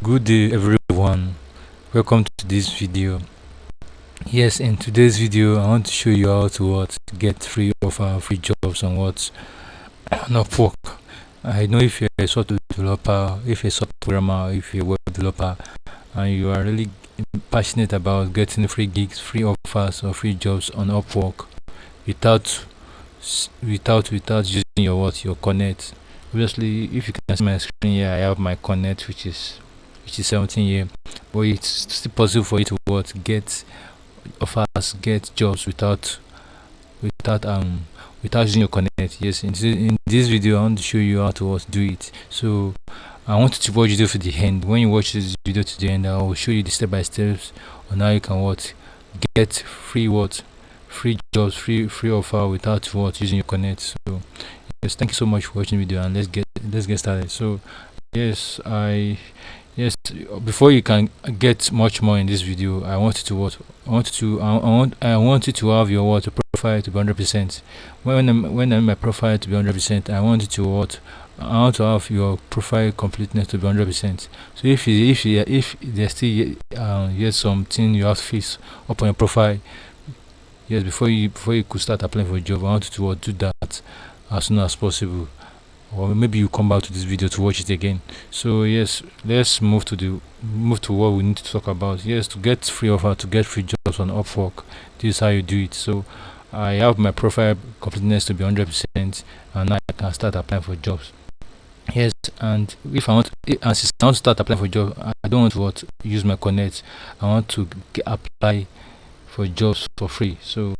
Good day everyone, welcome to this video. Yes, in today's video I want to show you how to get free offer, free jobs on on Upwork. I know if you're a software developer, if you're a software programmer, if you're a web developer, and you are really passionate about getting free gigs, free offers or free jobs on Upwork without using your connect. Obviously, if you can see my screen here, I have my connect which is 17 here, but it's still possible for you to get offers, get jobs without without using your connect. Yes, in this video I want to show you how to do it. So I want you to watch the video to the end. When you watch this video to the end, I will show you the step by steps on how you can get free jobs, free offer without using your connect. So yes, thank you so much for watching the video, and let's get started. So yes, yes, before you can get much more in this video, I want you to I want you to have your profile to be 100%. When I'm my profile to be 100%, I want you to I want to have your profile completeness to be 100%. So if there's still yet something you have to fix up on your profile, yes, before you could start applying for a job, I want you to do that as soon as possible, or maybe you come back to this video to watch it again. So yes, let's move to what we need to talk about. Yes, to get free offer, to get free jobs on Upwork, this is how you do it. So I have my profile completeness to be 100%, and now I can start applying for jobs. Yes, and if I want to start applying for jobs, I don't want to use my connect. I want to apply for jobs for free. So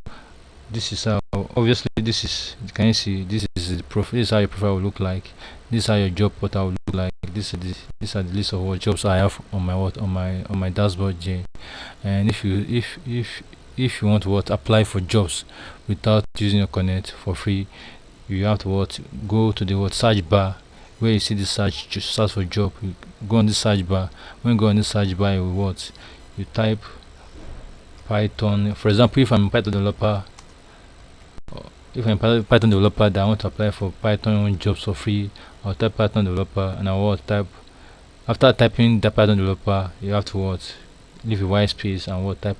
this is how, obviously, can you see, this is how your profile will look like. This is how your job portal will look like. These are the list of what jobs I have on my dashboard here. And if you want to apply for jobs without using your connect for free, you have to go to the search bar where you see the search for job. You go on the search bar. When you go on the search bar, you type Python. For example, if I'm a Python developer, that I want to apply for Python jobs for free, I'll type Python developer, and I will type. After typing the Python developer, you have to leave a white space and type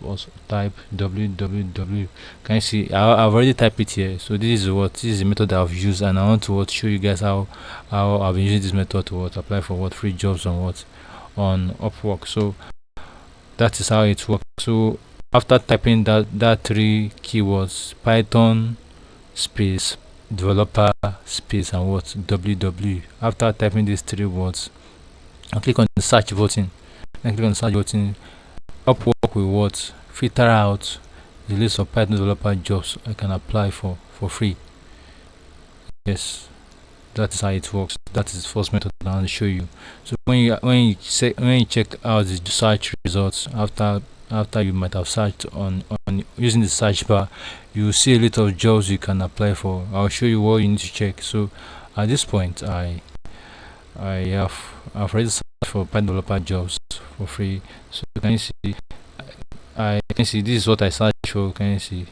www. Can you see? I've already typed it here. So this is the method that I've used, and I want to show you guys how I've been using this method to apply for free jobs on Upwork. So that is how it works. So after typing that three keywords, Python space developer space and www, after typing these three words, and click on the search button. Upwork will filter out the list of Python developer jobs I can apply for free. Yes, that is how it works. That is the first method I want to show you. So when you check out the search results, after you might have searched on using the search bar, you see a lot of jobs you can apply for. I'll show you what you need to check. So at this point, I've already searched for Python developer jobs for free. So can you see? I can see this is what I searched for. Can you see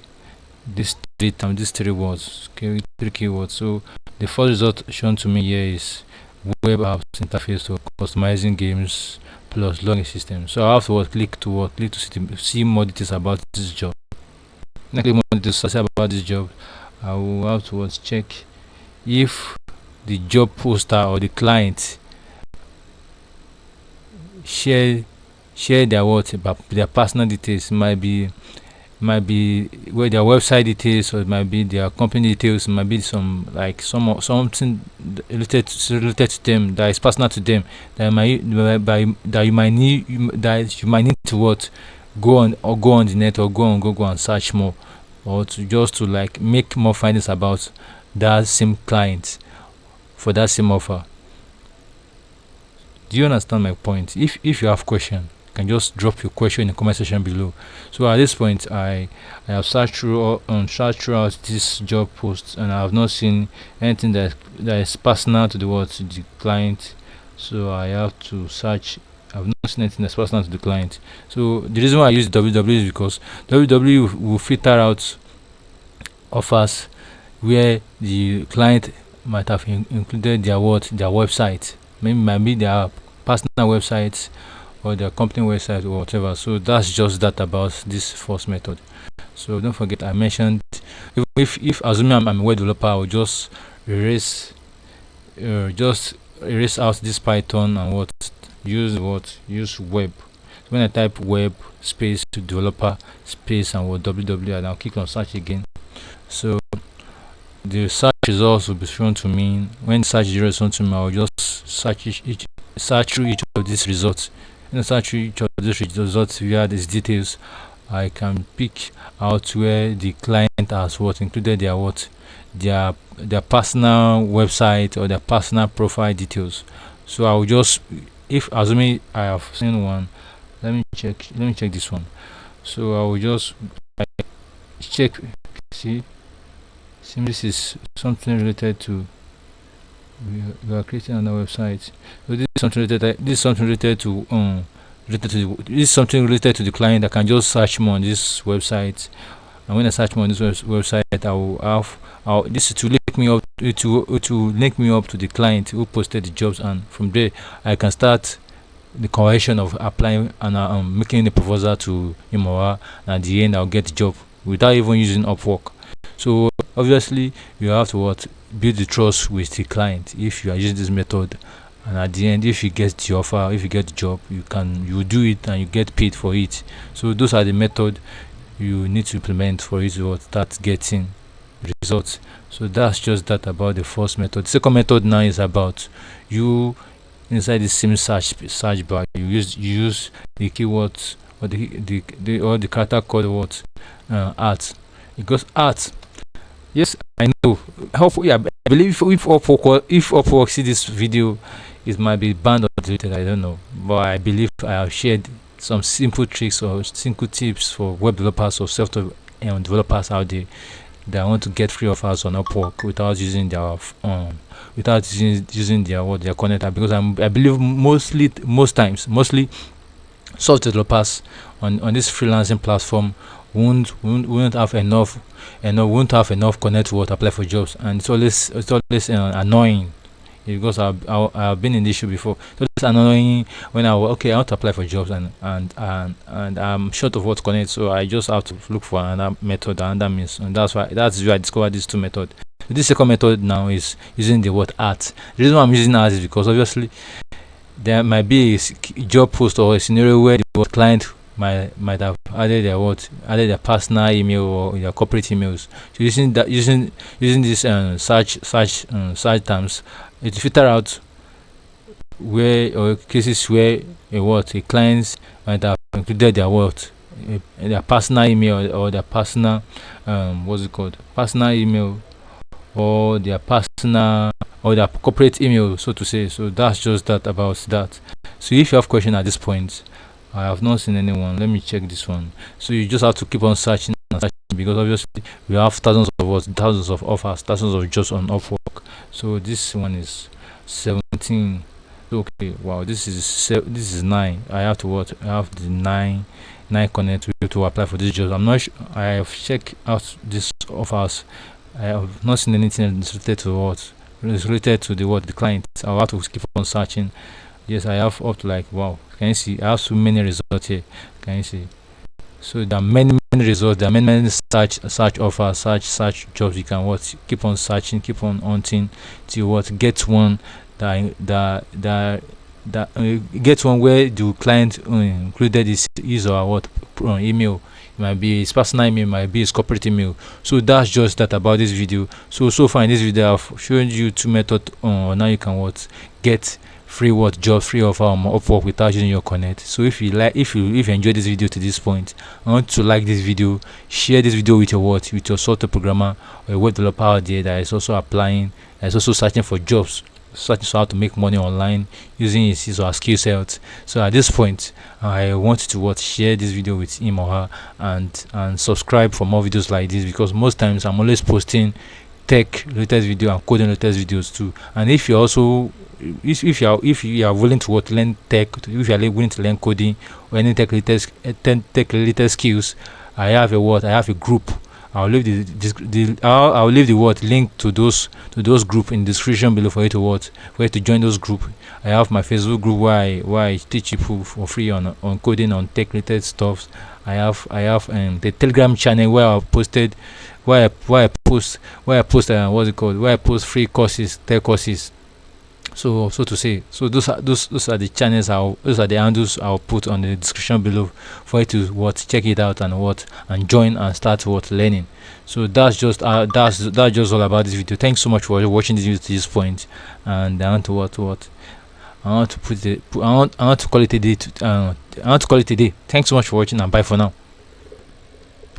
these three words? Okay, three keywords. So the first result shown to me here is web apps interface for customizing games plus login system. So I have to click to see more details about this job. Next, more details about this job, I will have to check if the job poster or the client share their personal details. Might be where their website details, or it might be their company details. It might be something related to them, that is personal to them, that you might need to go on the net, or go on Google and search more, or to make more findings about that same client for that same offer. Do you understand my point? If you have question, you can just drop your question in the comment section below. So at this point, I have searched throughout this job post, and I have not seen anything that is personal to the client. So I have to search. I've not seen anything that's personal to the client. So the reason why I use www is because www will filter out offers where the client might have included their website. Maybe their personal websites or their company website or whatever. So that's just that about this first method. So don't forget I mentioned, if assuming I'm a web developer, I will just erase out this Python and use web. So when I type web space to developer space and what www, and I'll click on search again. So the search results will be shown to me. When search results shown to me, I'll just search through each of these results. When I search through each of these results via these details, I can pick out where the client has included their personal website or their personal profile details. So I will just, if assuming I have seen one, let me check this one. So I will just check. See, this is something related to, we are creating another website. So this is something related to this is something related to the client. I can just search more on this website, and when I search more on this website, this is to link me up to the client who posted the jobs, and from there I can start the conversion of applying and making the proposal to him or her, and at the end I'll get the job without even using Upwork. So obviously you have to build the trust with the client if you are using this method, and at the end, if you get the offer, if you get the job, you do it and you get paid for it. So those are the method you need to implement for it to start getting results. So that's just that about the first method. The second method now is about you inside the same search bar. You use the keywords or the character code art. Because art, yes, I know. Hopefully, I believe if Upwork see this video, it might be banned or deleted. I don't know, but I believe I have shared some simple tricks or simple tips for web developers or software developers out there that want to get free offers on Upwork without using their their connector. Because I believe mostly software developers on this freelancing platform won't have enough connect to apply for jobs, and it's always annoying, because I've been in this issue before. So it's annoying when I want to apply for jobs, and I'm short of what connect, so I just have to look for another method, another means, and that's why I discovered these two methods. This second method now is using the word art. The reason why I'm using art is because obviously there might be a job post or a scenario where the client might have added their personal email or their corporate emails. So using this search terms, it filter out where or cases where a clients might have included their personal email or their personal personal email or their personal or their corporate email, so to say. So that's just that about that. So if you have question at this point, I have not seen anyone. Let me check this one. So you just have to keep on searching and searching, because obviously we have thousands of offers, thousands of jobs on Upwork. So this one is 17. Okay, wow, this is 9. I have to I have the 9 connect to apply for this job. I'm not sure. I have checked out these offers. I have not seen anything that's related to the client. I'll have to keep on searching. Yes, I have up to wow. Can you see? I have so many results here. Can you see? So there are many results. There are many search offers, search jobs. You can keep on searching, keep on hunting to get one get one where the client included his or email. It might be his personal email, it might be his corporate email. So that's just that about this video. So far in this video I've shown you two methods on now you can get free jobs, free offer on Upwork without using your connect. So if you enjoyed this video to this point, I want to like this video, share this video with your software programmer or a web developer out there that is also applying, that is also searching for jobs, searching for how to make money online using his or her skill set. So at this point, I want you to share this video with him or her, and subscribe for more videos like this, because most times I'm always posting tech related video and coding related videos too. And if you also if you are willing to learn tech, if you are willing to learn coding or any tech related skills, I have a group. I'll leave the link to those group in the description below for you to join those group, I have my Facebook group where I teach people for free on coding, on tech related stuff. I have the Telegram channel where I posted where I post what's it called, where I post free courses, tech courses. So to say, so those are the channels those are the handles I'll put on the description below for you to check it out and join and start learning. So that's just all about this video. Thanks so much for watching this video to this point. And I want to I want to put it I want to call it a day. I want to call it a day. Thanks so much for watching, and bye for now.